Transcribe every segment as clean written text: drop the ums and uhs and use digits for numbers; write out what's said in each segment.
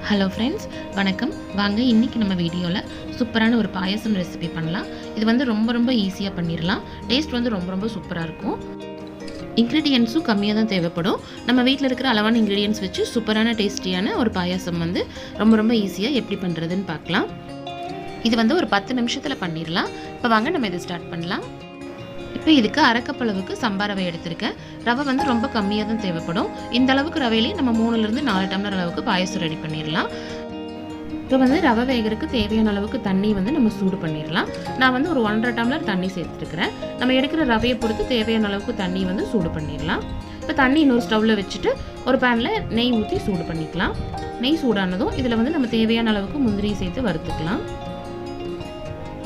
Hello friends, வணக்கம். வாங்க இன்றைக்கி நம்ம வீடியோவில் சூப்பரான ஒரு பாயசம் ரெசிபி பண்ணலாம். இது வந்து ரொம்ப ஈஸியாக பண்ணிடலாம். டேஸ்ட் வந்து ரொம்ப சூப்பராக இருக்கும். இன்க்ரீடியன்ஸும் கம்மியாக தான் தேவைப்படும். நம்ம வீட்டில் இருக்கிற அளவான இன்க்ரீடியன்ஸ் வச்சு சூப்பரான டேஸ்டியான ஒரு பாயசம் வந்து ரொம்ப ஈஸியாக எப்படி பண்ணுறதுன்னு பார்க்கலாம். இது வந்து ஒரு 10 நிமிஷத்தில் பண்ணிடலாம். இப்போ வாங்க நம்ம இதை ஸ்டார்ட் பண்ணலாம். இப்போ இதுக்கு அரை கப் அளவுக்கு சம்பா ரவை எடுத்திருக்கேன். ரவை வந்து ரொம்ப கம்மியாக தான் தேவைப்படும். இந்த அளவுக்கு ரவையிலே நம்ம 3லேருந்து 4 டம்ளர் அளவுக்கு பாயசம் ரெடி பண்ணிடலாம். இப்போ வந்து ரவை வேகிறதுக்கு தேவையான அளவுக்கு தண்ணி வந்து நம்ம சூடு பண்ணிடலாம். நான் வந்து ஒரு 1.5 டம்ளர் தண்ணி சேர்த்துருக்கிறேன். நம்ம எடுக்கிற ரவையை பொறுத்து தேவையான அளவுக்கு தண்ணி வந்து சூடு பண்ணிடலாம். இப்போ தண்ணி இன்னொரு ஸ்டவ்வில் வச்சுட்டு ஒரு பேனில் நெய் ஊற்றி சூடு பண்ணிக்கலாம். நெய் சூடானதும் இதில் வந்து நம்ம தேவையான அளவுக்கு முந்திரியை சேர்த்து வறுத்துக்கலாம்.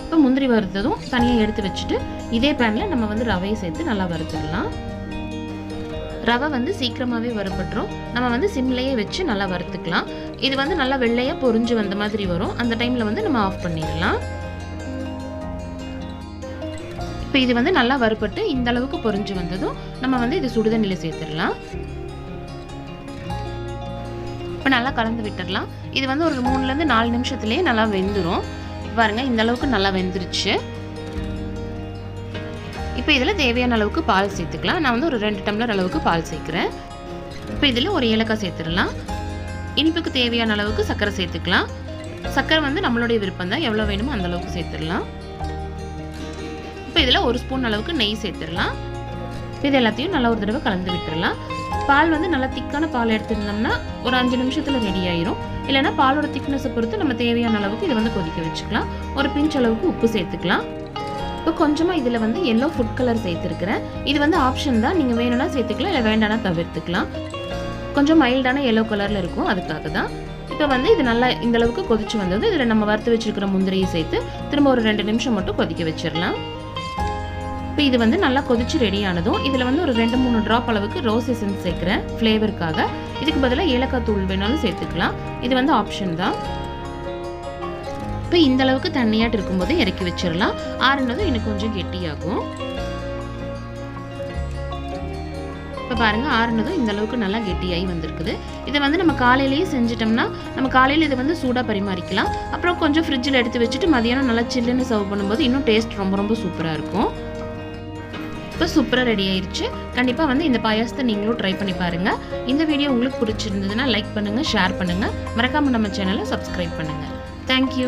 இப்போ முந்திரி வறுத்ததும் தனியாக எடுத்து வச்சுட்டு இதே பேனில் நம்ம வந்து ரவையை சேர்த்து நல்லா வறுத்துடலாம். ரவை வந்து சீக்கிரமாகவே வறுபட்டுரும். நம்ம வந்து சிம்லேயே வச்சு நல்லா வறுத்துக்கலாம். இது வந்து நல்லா வெள்ளையாக பொரிஞ்சு வந்த மாதிரி வரும். அந்த டைமில் வந்து நம்ம ஆஃப் பண்ணிடலாம். இப்போ இது வந்து நல்லா வறுபட்டு இந்த அளவுக்கு பொரிஞ்சு வந்ததும் நம்ம வந்து இது சுடுதண்ணியில் சேர்த்துடலாம். இப்போ நல்லா கலந்து விட்டுடலாம். இது வந்து ஒரு 3லேருந்து 4 நிமிஷத்துலேயே நல்லா வெந்துடும். பாருங்க, இந்த அளவுக்கு நல்லா வெந்துருச்சு. இப்போ இதில் தேவையான அளவுக்கு பால் சேர்த்துக்கலாம். நான் வந்து ஒரு 2 டம்ளர் அளவுக்கு பால் சேர்க்குறேன். இப்போ இதில் ஒரு ஏலக்காய் சேர்த்துடலாம். இனிப்புக்கு தேவையான அளவுக்கு சர்க்கரை சேர்த்துக்கலாம். சர்க்கரை வந்து நம்மளுடைய விருப்பம் தான், எவ்வளோ வேணுமோ அந்த அளவுக்கு சேர்த்துடலாம். இப்போ இதில் 1 ஸ்பூன் அளவுக்கு நெய் சேர்த்துடலாம். இது எல்லாத்தையும் நல்லா ஒரு தடவை கலந்து விட்டுடலாம். பால் வந்து நல்லா திக்கான பால் எடுத்துருந்தோம்னா ஒரு 5 நிமிஷத்தில் ரெடி ஆயிரும். இல்லைன்னா பாலோட திக்னஸை பொறுத்து நம்ம தேவையான அளவுக்கு இதை வந்து கொதிக்க வச்சுக்கலாம். ஒரு பிஞ்ச் அளவுக்கு உப்பு சேர்த்துக்கலாம். இப்போ கொஞ்சமாக இதில் வந்து எல்லோ ஃபுட் கலர் சேர்த்துருக்கிறேன். இது வந்து ஆப்ஷன் தான், நீங்கள் வேணும்னா சேர்த்துக்கலாம், இல்லை வேண்டாம்னா தவிர்த்துக்கலாம். கொஞ்சம் மைல்டான எல்லோ கலரில் இருக்கும், அதுக்காக தான். இப்போ வந்து இது நல்லா இந்த அளவுக்கு கொதிச்சு வந்தது. இதில் நம்ம வறுத்து வச்சுருக்கிற முந்திரியை சேர்த்து திரும்ப ஒரு 2 நிமிஷம் மட்டும் கொதிக்க வச்சிடலாம். இப்போ இது வந்து நல்லா கொதிச்சு ரெடி ஆனதும் இதில் வந்து ஒரு 2-3 ட்ராப் அளவுக்கு ரோஸ் எசன்ஸ் சேர்க்குறேன் ஃப்ளேவருக்காக. இதுக்கு பதிலாக ஏலக்காய் தூள் வேணாலும் சேர்த்துக்கலாம், இது வந்து ஆப்ஷன் தான். இப்போ இந்த அளவுக்கு தண்ணியாட்டு இருக்கும்போது இறக்கி வச்சிடலாம். ஆறுனதும் இன்னும் கொஞ்சம் கெட்டியாகும். இப்போ பாருங்கள், ஆறுனதும் இந்த அளவுக்கு நல்லா கெட்டியாகி வந்திருக்குது. இதை வந்து நம்ம காலையிலேயே செஞ்சிட்டோம்னா நம்ம காலையில் இதை வந்து சூடாக பரிமாறிக்கலாம். அப்புறம் கொஞ்சம் ஃப்ரிட்ஜில் எடுத்து வச்சுட்டு மதியானம் நல்லா சில்லுன்னு சர்வ் பண்ணும்போது இன்னும் டேஸ்ட் ரொம்ப சூப்பராக இருக்கும். இப்போ சூப்பராக ரெடி ஆயிடுச்சு. கண்டிப்பாக வந்து இந்த பாயாசத்தை நீங்களும் ட்ரை பண்ணி பாருங்கள். இந்த வீடியோ உங்களுக்கு பிடிச்சிருந்ததுன்னா லைக் பண்ணுங்கள், ஷேர் பண்ணுங்கள். மறக்காமல் நம்ம சேனலை சப்ஸ்கிரைப் பண்ணுங்கள். தேங்க்யூ.